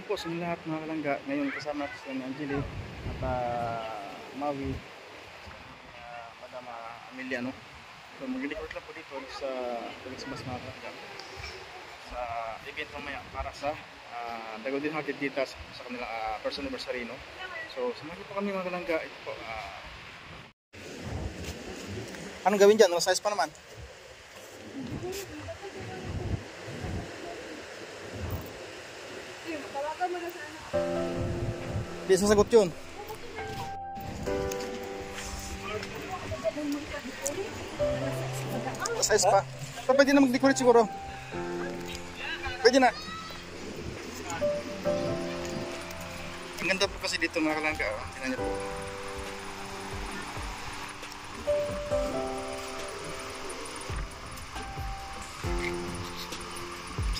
po sa lahat mga kalangga. Ngayon kasama natin sila ni Angeli at Maui, Madam Amelia, no? So mag-record lang po dito sa Christmas mga kalangga sa event mamaya para sa Dagao din Hearted Dita sa kanilang first anniversary, no? So samahan po kami mga kalangga. Ito po, anong gawin dyan? Ano size pa naman? Di sasagot yun. Size pa. So, pwede na mag-decorate siguro. Pwede na. Ang ganda po kasi dito mga kalangga. Tingnan niyo po.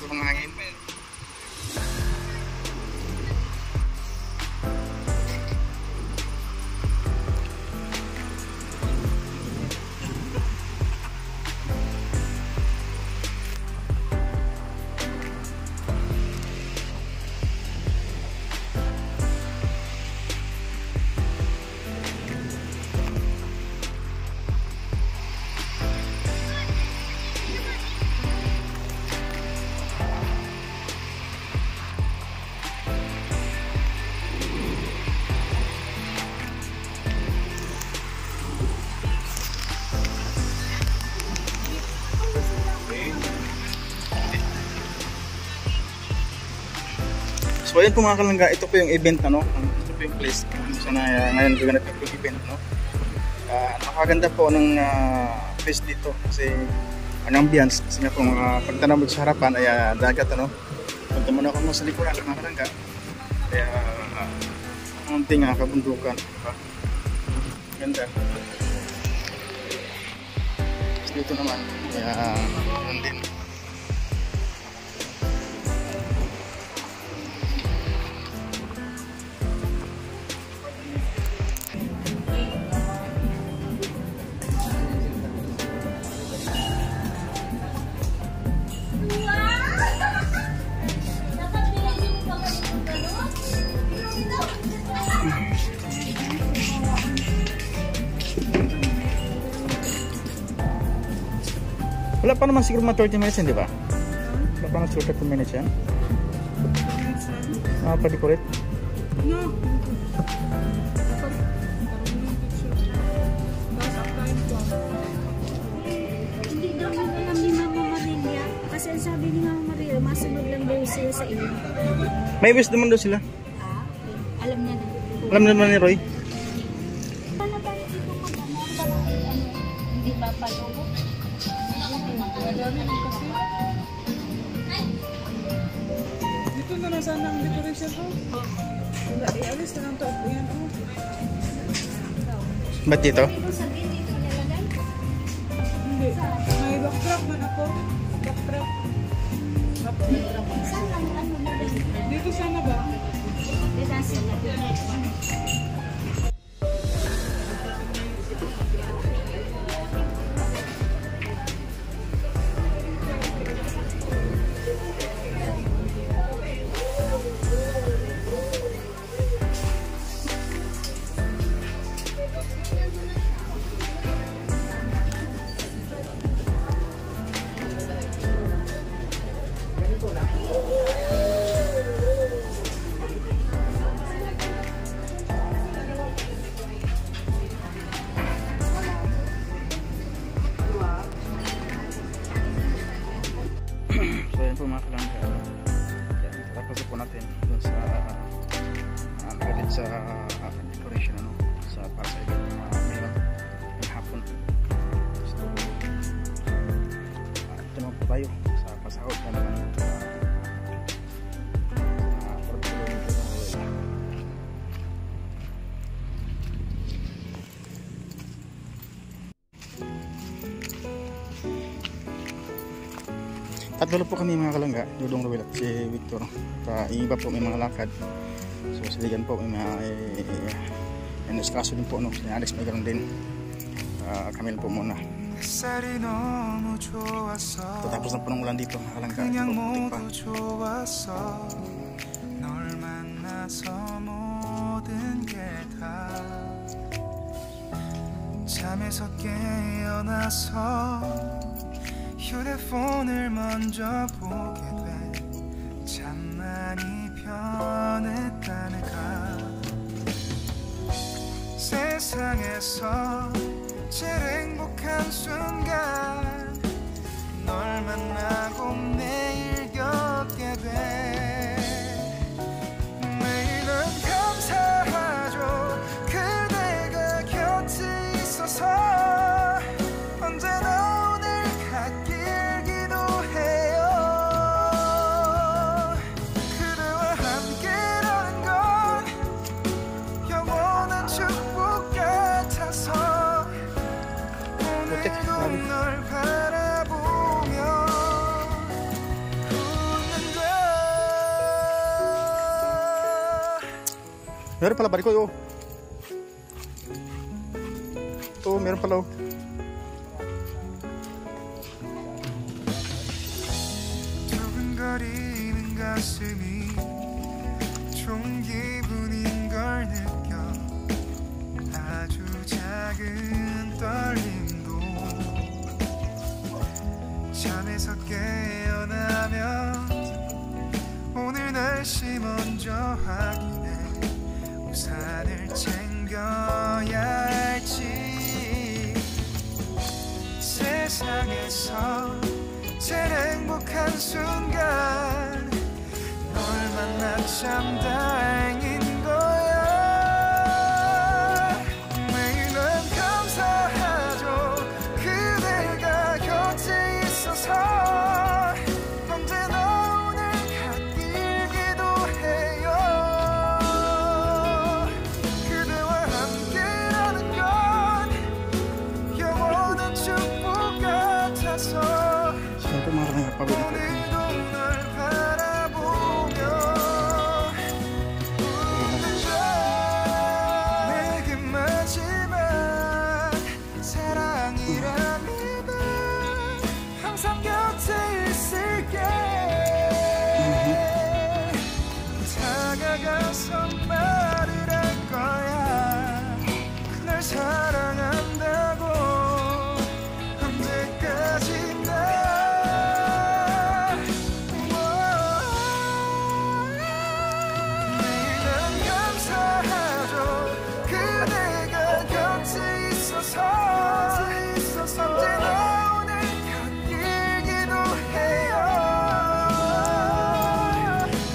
So, mga hangin. So ayun po mga kalangga, ito po yung event, ano? Ito po yung place sana ngayon gaganap yung event, no? Napakaganda po ng place dito kasi ang ambience, kasi nga po pagtanaw mo sa harapan ay dagat, ano? Punta muna ako sa likuran mga kalangga, kaya konting kabundukan, diba? Ganda. Tapos dito naman kaya yun din. Wala pa naman siguro mga 30 minutes yan, di ba? Wala pa naman siguro 30 minutes yan. Pa-decorate? No. Hindi daw alam ni Mama Maria. Kasi ang sabi ni Mama Maria, masunod lang daw sila sa iyo. May wish naman daw sila. Okay. Alam niya na. Alam naman ni Roy. Paano ba dito mag-ano? Hindi ba palubo? Dito na lang sana ang decoration ko. Ialis na lang ito. Ayan o. Ba't dito? Hindi. May backtrack man ako. Backtrack. Dito sana ba? So yan po mga kalangga. Tapos po natin dun sa magalit sa decoration, ano, sa para sa event ngayon ng hapon. So ito naman po tayo sa pasahod na naman tatlo po kami mga kalangga, Dudong Ruel at si Victor. Iba po may mga lakad. So siligan po may mga iskaso din po, no? Si Alex may ganoon din. Kami lang po muna. Tapos na po ng ulan dito mga kalangga. 잠에서 깨어나서 휴대폰을 먼저 보게 돼. 참 많이 변했다네가. 세상에서 제일 행복한 순간 널 만나고 매일 겪게 돼. 매일은 감사하죠. 그대가 곁에 있어서 언제나 오늘 갓길 기도해요. 그대와 함께라는 건 영원한 축복 같아서 오늘도 널 바라보며 웃는다. Meron pala balik ko yo. Ito, meron pala. 두근거리는 가슴이 좋은 기분인 걸 느껴. 아주 작은 떨림도 잠에서 깨어나면 오늘 날씨 먼저 확인해. 우산을 챙겨야 할지. 세상에서 제일 행복한 순간 널 만나 참 다행인 거야. 매일은 감사하죠. 그대가 곁에 있어서 언제나 오늘 갓길 기도해요. 그대와 함께라는 건 영원한 축복 같아서 Ito mga kalangga, pabili ko. 오늘도 널 바라보며 웃는다. 내게 마지막 사랑이라면 항상 곁에 있을게. 다가가서 말을 할 거야. 날 사랑한다고. 언제까지나 매일은 감사하죠. 그대가 곁에 있어서 언제나 오늘 갓길 기도해요.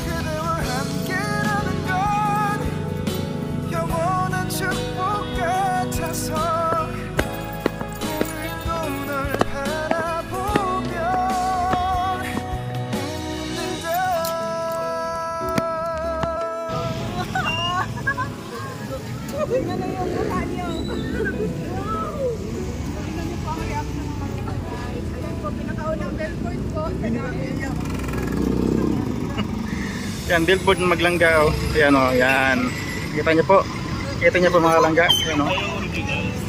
그대와 함께라는 건 영원한 축복 같아서 오늘도 널 바라보며 웃는다. Tingnan na yung mukha niyo. Wow! Tingnan niyo po ang reaction ng mga guys. Ayan po, pinakaunang billboard ko. Yan, billboard ng Maglangga. Yan o, yan. Kita niyo po. Kita niyo po mga kalangga. Yan o.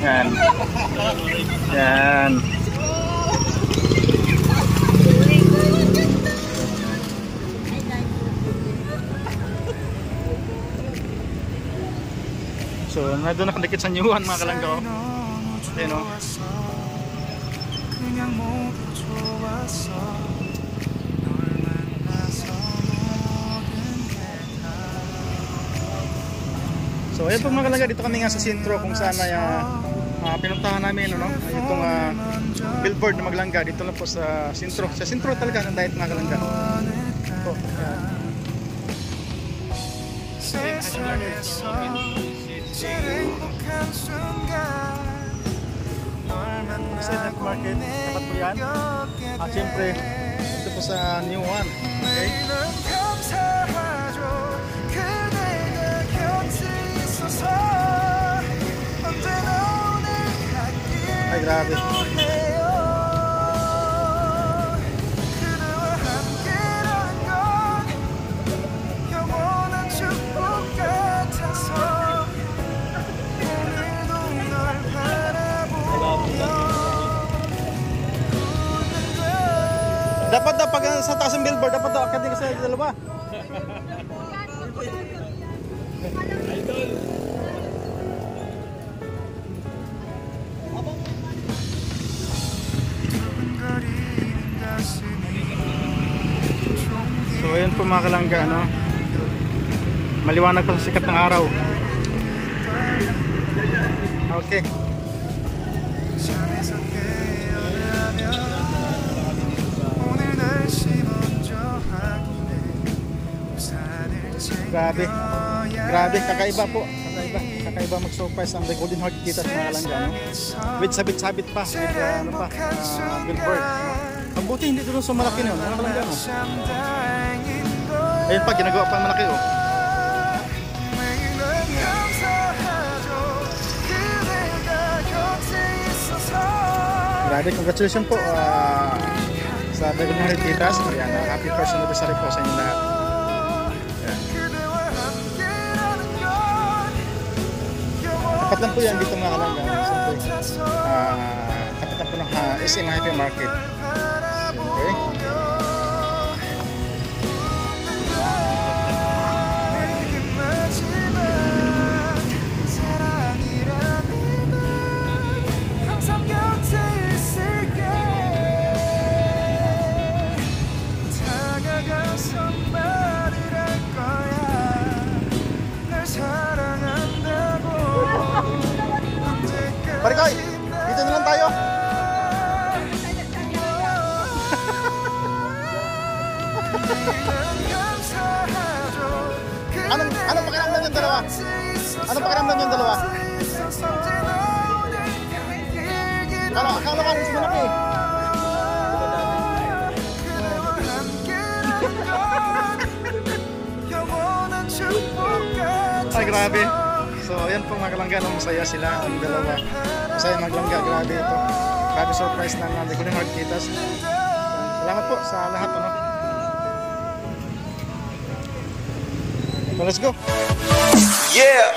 Yan. Yan. So, nandun nakadikit sa New One mga kalangga. O. Yan o. 그냥 모두 좋았어. 널 만나서 모든 게 다. So, ayan po mga kalangga. Dito kami nga sa sentro kung saan ay pinuntahan namin. Ano? Itong billboard na Maglangga. Dito lang po sa sentro. Sa sentro talaga ng diet mga kalangga. Ito. Yan. 세상에서 제일 행복한 순간 널 Stand up 만나고 market. Dapat po yan. 겪게 At syempre, ito po sa New One. Okay? 매일은 감사하죠. 그대가 곁에 있어서 언제나 오늘 갓길 Ay, grabe. 기도해요. 그대와 함께라는 건 영원한 축복 같아서 오늘도 널 바라보며 웃는다. Dapat daw pag sa taas ng billboard, dapat daw akad din kasi dalawa. po mga kalangga, ano, maliwanag pa sa sikat ng araw. Okay. 잠에서 깨어나면 오늘 날씨 먼저 확인해 우산을 Grabe. 챙겨야 Grabe, kakaiba po. Kakaiba mag-surprise ang The Golden Heart kita sa mga kalangga, no? With sabit-sabit pa, with ano pa, billboard. Mabuti hindi doon sa malaki nun, mga kalangga, no? 참 다행인 걸 Ayun pa, ginagawa pa malaki, oh. 매일은 감사하죠 그대가 곁에 있어서 Grabe, congratulations po sa The Golden Heart Kitas. Ayan, happy first anniversary po sa inyo lahat. Ayan. 그대와 함께라는 건 Tapat lang po yan dito mga kalangga. Siyempre, tapat lang po ng SM Hypermarket. Okay. 내게 마지막 사랑이라는 건 항상 곁에 있을게 다가가서 말을 할 거야 날 사랑한다고 Barikoy, dito na lang tayo. Anong pakiramdam yung dalawa? Anong pakiramdam yung dalawa? Akala ka mas malaki. Ay, grabe. So, ayan po mga kalangga, no, masaya sila ang dalawa. Masaya maglangga, grabe ito. Grabe surprise ng The Golden Heart Kitas. Salamat po sa lahat, ano. So, let's go. Yeah.